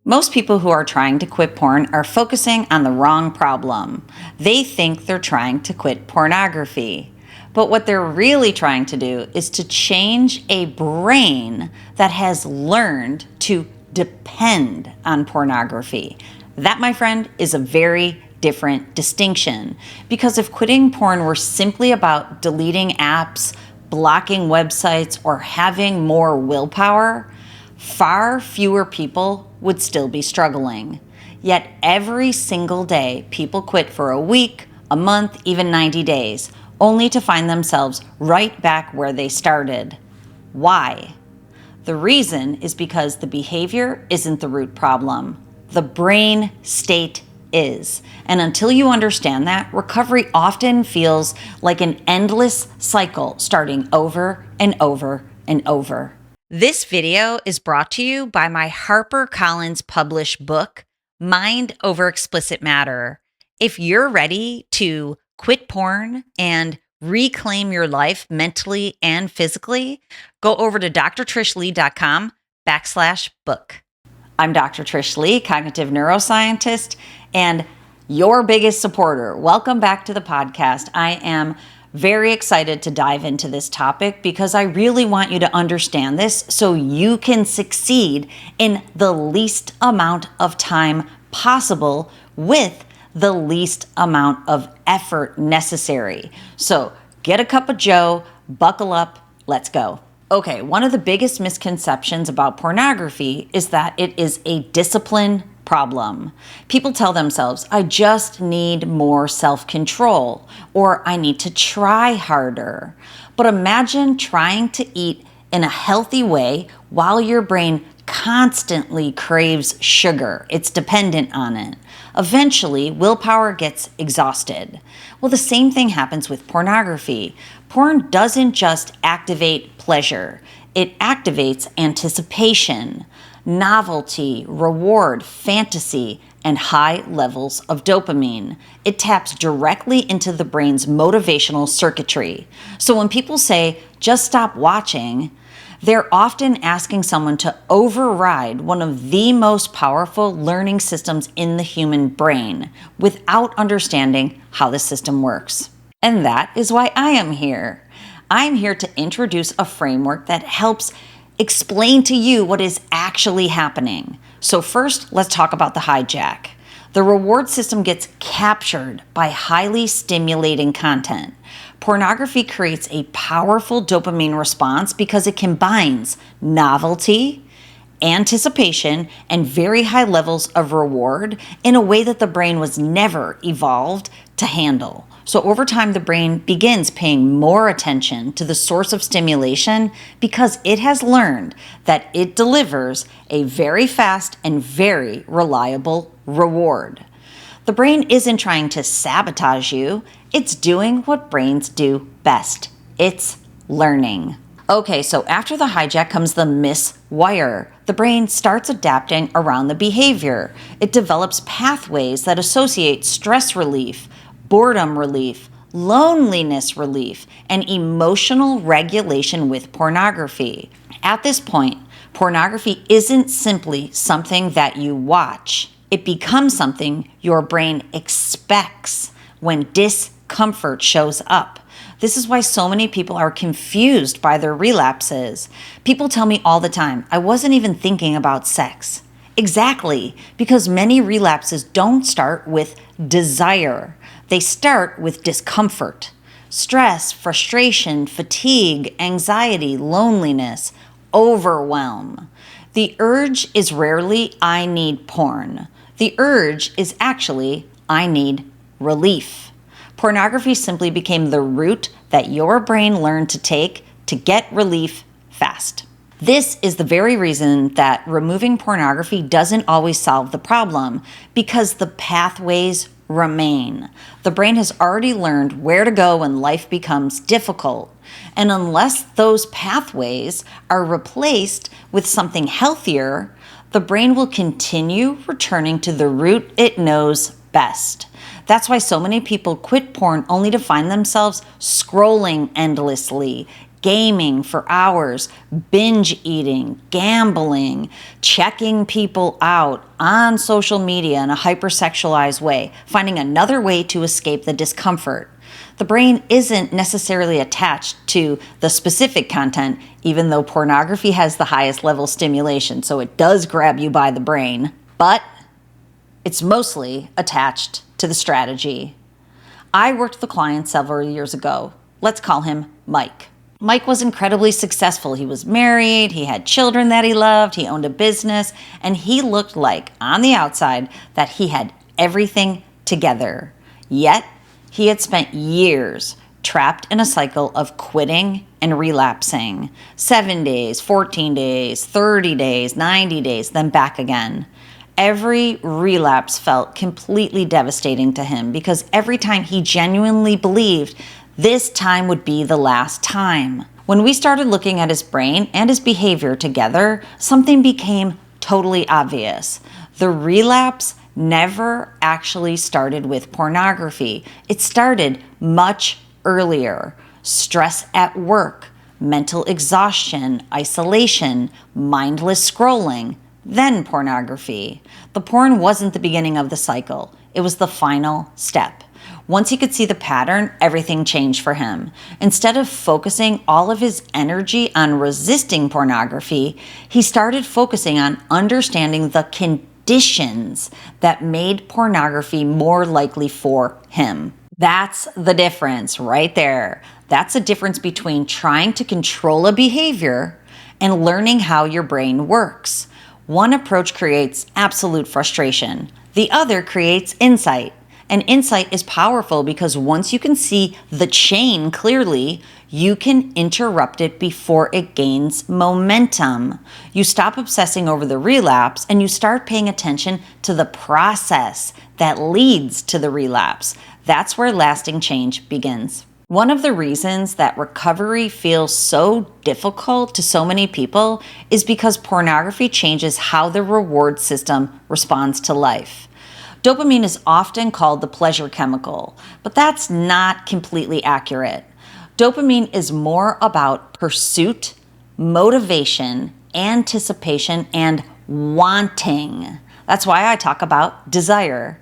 Most people who are trying to quit porn are focusing on the wrong problem. They think they're trying to quit pornography. But what they're really trying to do is to change a brain that has learned to depend on pornography. That, my friend, is a very different distinction. Because if quitting porn were simply about deleting apps, blocking websites, or having more willpower, far fewer people would still be struggling. Yet every single day, people quit for a week, a month, even 90 days, only to find themselves right back where they started. Why? The reason is because the behavior isn't the root problem. The brain state is. And until you understand that, recovery often feels like an endless cycle starting over and over and over. This video is brought to you by my HarperCollins published book, Mind Over Explicit Matter. If you're ready to quit porn and reclaim your life mentally and physically, go over to drtrishleigh.com/book. I'm Dr. Trish Leigh, cognitive neuroscientist, and your biggest supporter. Welcome back to the podcast. I am very excited to dive into this topic because I really want you to understand this so you can succeed in the least amount of time possible with the least amount of effort necessary. So get a cup of joe, buckle up, let's go. Okay, one of the biggest misconceptions about pornography is that it is a discipline problem. People tell themselves, I just need more self-control, or I need to try harder. But imagine trying to eat in a healthy way while your brain constantly craves sugar. It's dependent on it. Eventually, willpower gets exhausted. Well, the same thing happens with pornography. Porn doesn't just activate pleasure. It activates anticipation, novelty, reward, fantasy, and high levels of dopamine. It taps directly into the brain's motivational circuitry. So when people say, just stop watching, they're often asking someone to override one of the most powerful learning systems in the human brain without understanding how the system works. And that is why I am here. I'm here to introduce a framework that helps explain to you what is actually happening. So first, let's talk about the hijack. The reward system gets captured by highly stimulating content. Pornography creates a powerful dopamine response because it combines novelty, anticipation, and very high levels of reward in a way that the brain was never evolved to handle. So over time, the brain begins paying more attention to the source of stimulation because it has learned that it delivers a very fast and very reliable reward. The brain isn't trying to sabotage you. It's doing what brains do best. It's learning. Okay, so after the hijack comes the miswire. The brain starts adapting around the behavior. It develops pathways that associate stress relief, boredom relief, loneliness relief, and emotional regulation with pornography. At this point, pornography isn't simply something that you watch. It becomes something your brain expects when discomfort shows up. This is why so many people are confused by their relapses. People tell me all the time, I wasn't even thinking about sex. Exactly, because many relapses don't start with desire. They start with discomfort, stress, frustration, fatigue, anxiety, loneliness, overwhelm. The urge is rarely, I need porn. The urge is actually, I need relief. Pornography simply became the route that your brain learned to take to get relief fast. This is the very reason that removing pornography doesn't always solve the problem, because the pathways remain. The brain has already learned where to go when life becomes difficult. And unless those pathways are replaced with something healthier, the brain will continue returning to the route it knows best. That's why so many people quit porn only to find themselves scrolling endlessly, gaming for hours, binge eating, gambling, checking people out on social media in a hypersexualized way, finding another way to escape the discomfort. The brain isn't necessarily attached to the specific content, even though pornography has the highest level stimulation, so it does grab you by the brain, but it's mostly attached to the strategy. I worked with a client several years ago. Let's call him Mike. Mike was incredibly successful. He was married, he had children that he loved, he owned a business, and he looked like, on the outside, that he had everything together. Yet, he had spent years trapped in a cycle of quitting and relapsing. 7 days, 14 days, 30 days, 90 days, then back again. Every relapse felt completely devastating to him because every time he genuinely believed this time would be the last time. When we started looking at his brain and his behavior together, something became totally obvious. The relapse never actually started with pornography. It started much earlier. Stress at work, mental exhaustion, isolation, mindless scrolling, then pornography. The porn wasn't the beginning of the cycle. It was the final step. Once he could see the pattern, everything changed for him. Instead of focusing all of his energy on resisting pornography, he started focusing on understanding the conditions that made pornography more likely for him. That's the difference right there. That's the difference between trying to control a behavior and learning how your brain works. One approach creates absolute frustration. The other creates insight. And insight is powerful because once you can see the chain clearly, you can interrupt it before it gains momentum. You stop obsessing over the relapse and you start paying attention to the process that leads to the relapse. That's where lasting change begins. One of the reasons that recovery feels so difficult to so many people is because pornography changes how the reward system responds to life. Dopamine is often called the pleasure chemical, but that's not completely accurate. Dopamine is more about pursuit, motivation, anticipation, and wanting. That's why I talk about desire.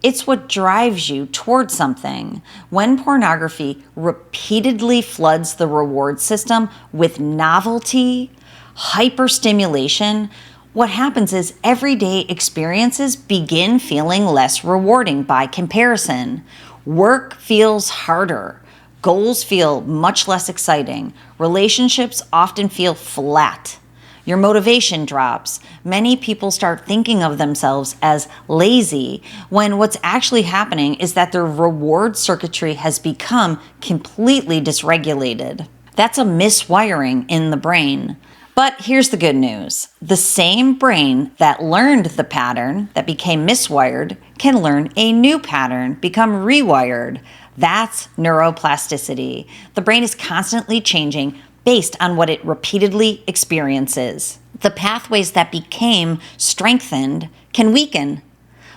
It's what drives you towards something. When pornography repeatedly floods the reward system with novelty, hyperstimulation, what happens is everyday experiences begin feeling less rewarding by comparison. Work feels harder. Goals feel much less exciting. Relationships often feel flat. Your motivation drops. Many people start thinking of themselves as lazy when what's actually happening is that their reward circuitry has become completely dysregulated. That's a miswiring in the brain. But here's the good news. The same brain that learned the pattern that became miswired can learn a new pattern, become rewired. That's neuroplasticity. The brain is constantly changing based on what it repeatedly experiences. The pathways that became strengthened can weaken.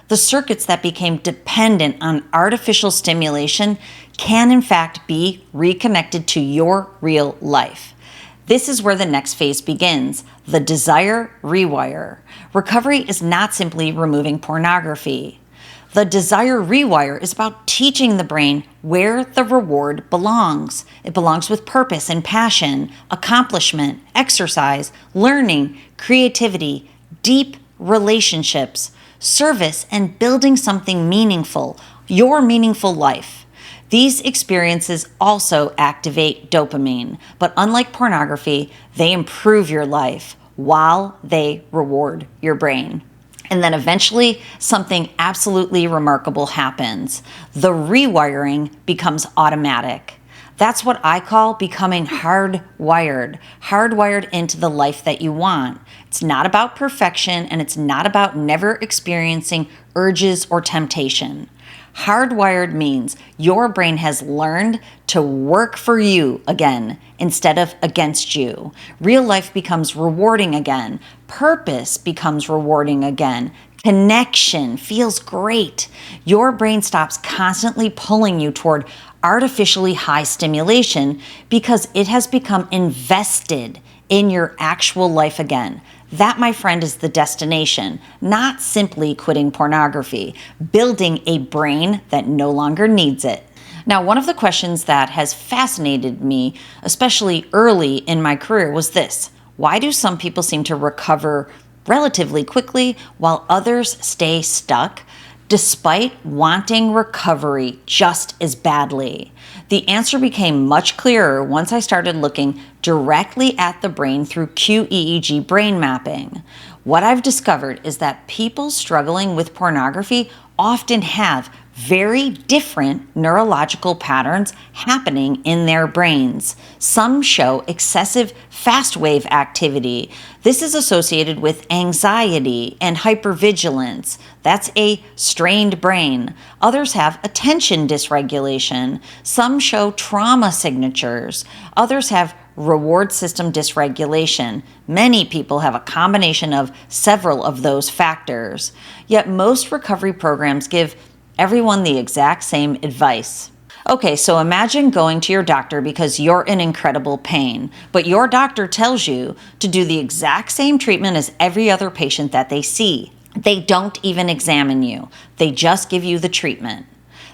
The circuits that became dependent on artificial stimulation can in fact be reconnected to your real life. This is where the next phase begins, the desire rewire. Recovery is not simply removing pornography. The desire rewire is about teaching the brain where the reward belongs. It belongs with purpose and passion, accomplishment, exercise, learning, creativity, deep relationships, service, and building something meaningful, your meaningful life. These experiences also activate dopamine, but unlike pornography, they improve your life while they reward your brain. And then eventually, something absolutely remarkable happens. The rewiring becomes automatic. That's what I call becoming hardwired into the life that you want. It's not about perfection, and it's not about never experiencing urges or temptation. Hardwired means your brain has learned to work for you again instead of against you. Real life becomes rewarding again. Purpose becomes rewarding again. Connection feels great. Your brain stops constantly pulling you toward artificially high stimulation because it has become invested in your actual life again. That, my friend, is the destination, not simply quitting pornography, building a brain that no longer needs it. Now, one of the questions that has fascinated me, especially early in my career, was this: why do some people seem to recover relatively quickly while others stay stuck despite wanting recovery just as badly? The answer became much clearer once I started looking directly at the brain through QEEG brain mapping. What I've discovered is that people struggling with pornography often have very different neurological patterns happening in their brains. Some show excessive fast wave activity. This is associated with anxiety and hypervigilance. That's a strained brain. Others have attention dysregulation. Some show trauma signatures. Others have reward system dysregulation. Many people have a combination of several of those factors. Yet most recovery programs give everyone the exact same advice. Okay, so imagine going to your doctor because you're in incredible pain, but your doctor tells you to do the exact same treatment as every other patient that they see. They don't even examine you. They just give you the treatment.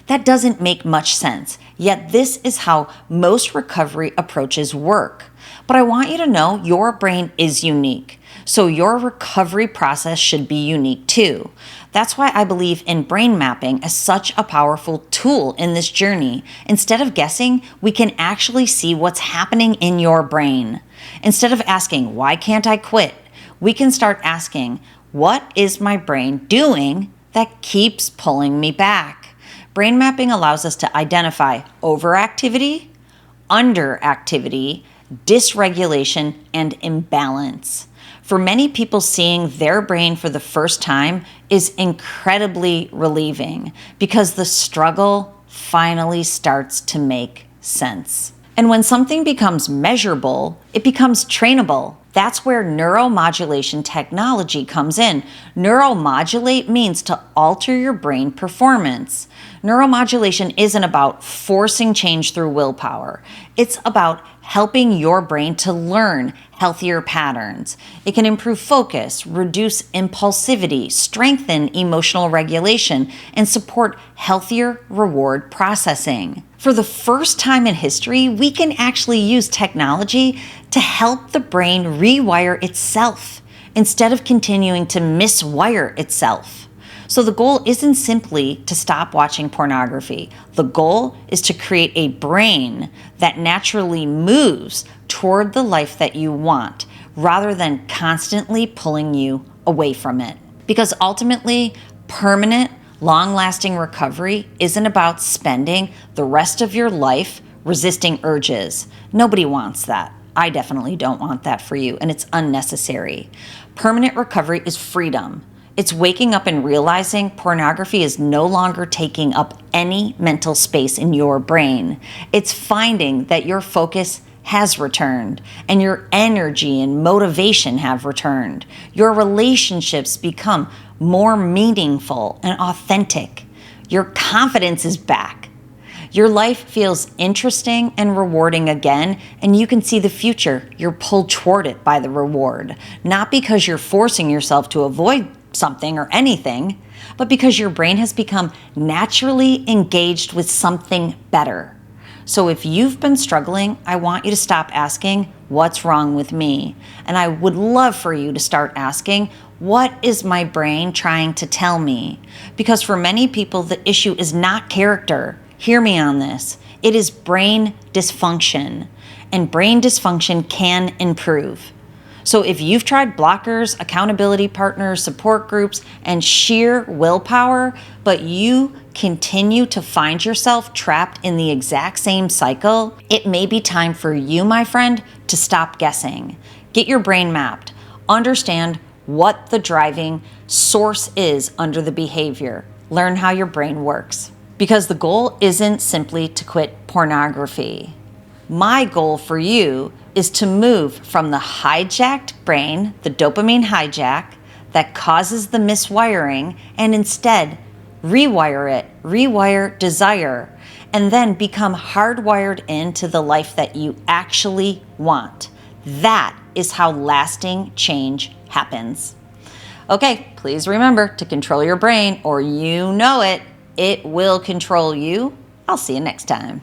That doesn't make much sense, yet this is how most recovery approaches work. But I want you to know your brain is unique, so your recovery process should be unique too. That's why I believe in brain mapping as such a powerful tool in this journey. Instead of guessing, we can actually see what's happening in your brain. Instead of asking, why can't I quit? We can start asking, what is my brain doing that keeps pulling me back? Brain mapping allows us to identify overactivity, underactivity, dysregulation, and imbalance. For many people, seeing their brain for the first time is incredibly relieving because the struggle finally starts to make sense. And when something becomes measurable, it becomes trainable. That's where neuromodulation technology comes in. Neuromodulate means to alter your brain performance. Neuromodulation isn't about forcing change through willpower. It's about helping your brain to learn healthier patterns. It can improve focus, reduce impulsivity, strengthen emotional regulation, and support healthier reward processing. For the first time in history, we can actually use technology to help the brain rewire itself instead of continuing to miswire itself. So the goal isn't simply to stop watching pornography. The goal is to create a brain that naturally moves toward the life that you want, rather than constantly pulling you away from it. Because ultimately, permanent, long-lasting recovery isn't about spending the rest of your life resisting urges. Nobody wants that. I definitely don't want that for you, and it's unnecessary. Permanent recovery is freedom. It's waking up and realizing pornography is no longer taking up any mental space in your brain. It's finding that your focus has returned and your energy and motivation have returned. Your relationships become more meaningful and authentic. Your confidence is back. Your life feels interesting and rewarding again, and you can see the future. You're pulled toward it by the reward, not because you're forcing yourself to avoid something or anything, but because your brain has become naturally engaged with something better. So if you've been struggling, I want you to stop asking, what's wrong with me? And I would love for you to start asking, what is my brain trying to tell me? Because for many people, the issue is not character. Hear me on this. It is brain dysfunction, and brain dysfunction can improve. So if you've tried blockers, accountability partners, support groups, and sheer willpower, but you continue to find yourself trapped in the exact same cycle, it may be time for you, my friend, to stop guessing. Get your brain mapped. Understand what the driving source is under the behavior. Learn how your brain works. Because the goal isn't simply to quit pornography. My goal for you is to move from the hijacked brain, the dopamine hijack, that causes the miswiring and instead rewire it, rewire desire, and then become hardwired into the life that you actually want. That is how lasting change happens. Okay, please remember to control your brain, or you know it, it will control you. I'll see you next time.